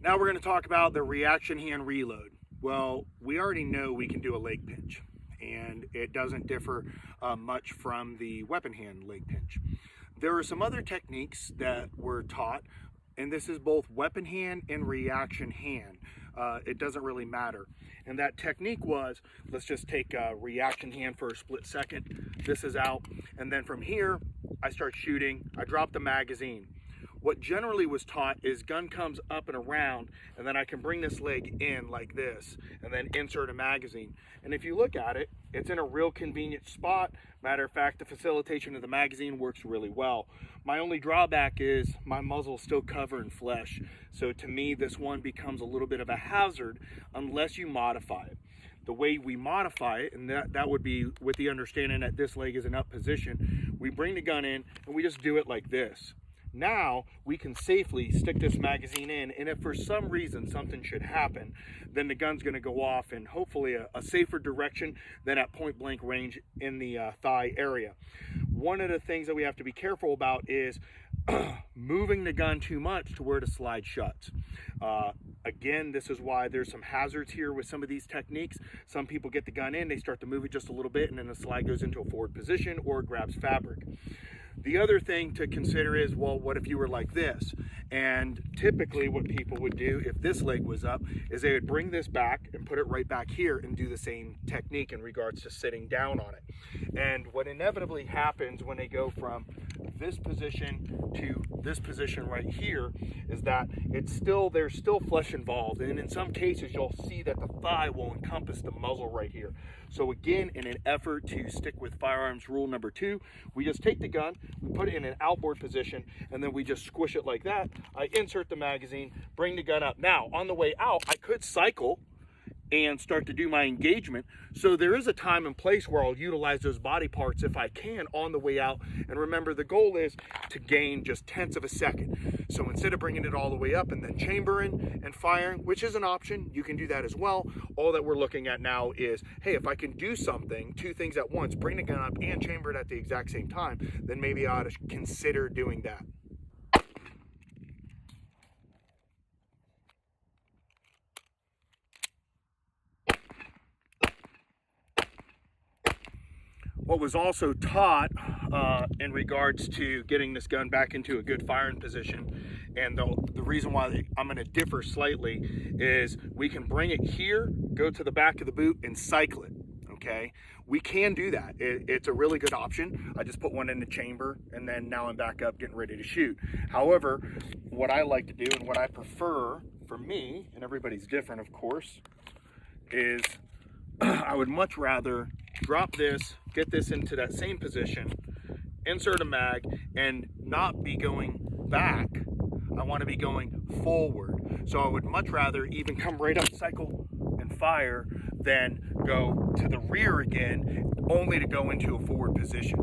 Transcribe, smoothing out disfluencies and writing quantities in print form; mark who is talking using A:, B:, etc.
A: Now we're going to talk about the reaction hand reload. Well, we already know we can do a leg pinch, and it doesn't differ much from the weapon hand leg pinch. There are some other techniques that were taught, and this is both weapon hand and reaction hand. It doesn't really matter. And that technique was, let's just take a reaction hand for a split second. This is out, and then from here, I start shooting. I drop the magazine. What generally was taught is gun comes up and around, and then I can bring this leg in like this and then insert a magazine. And if you look at it, it's in a real convenient spot. Matter of fact, the facilitation of the magazine works really well. My only drawback is my muzzle is still covered in flesh. So to me, this one becomes a little bit of a hazard unless you modify it. The way we modify it, and that would be with the understanding that this leg is in up position, we bring the gun in and we just do it like this. Now we can safely stick this magazine in, and if for some reason something should happen, then the gun's going to go off in hopefully a safer direction than at point blank range in the thigh area. One of the things that we have to be careful about is moving the gun too much to where the slide shuts. Again, this is why there's some hazards here with some of these techniques. Some people get the gun in, they start to move it just a little bit, and then the slide goes into a forward position or grabs fabric. The other thing to consider is, well, what if you were like this? And typically what people would do if this leg was up is they would bring this back and put it right back here and do the same technique in regards to sitting down on it. And what inevitably happens when they go from this position to this position right here is that there's still flesh involved, and in some cases you'll see that the thigh will encompass the muzzle right here. So again, in an effort to stick with firearms rule number 2, we just take the gun, we put it in an outboard position, and then we just squish it like that. I insert the magazine, bring the gun up. Now on the way out, I could cycle and start to do my engagement. So there is a time and place where I'll utilize those body parts if I can on the way out. And remember, the goal is to gain just tenths of a second. So instead of bringing it all the way up and then chambering and firing, which is an option, you can do that as well. All that we're looking at now is, hey, if I can do something, 2 things at once, bring the gun up and chamber it at the exact same time, then maybe I ought to consider doing that. What was also taught in regards to getting this gun back into a good firing position, and the reason why I'm going to differ slightly is we can bring it here, go to the back of the boot, and cycle it. Okay, we can do that. It's a really good option. I just put one in the chamber, and then now I'm back up getting ready to shoot. However, what I like to do and what I prefer for me, and everybody's different of course, is I would much rather drop this, get this into that same position, insert a mag, and not be going back. I want to be going forward. So I would much rather even come right up, cycle, and fire than go to the rear again, only to go into a forward position.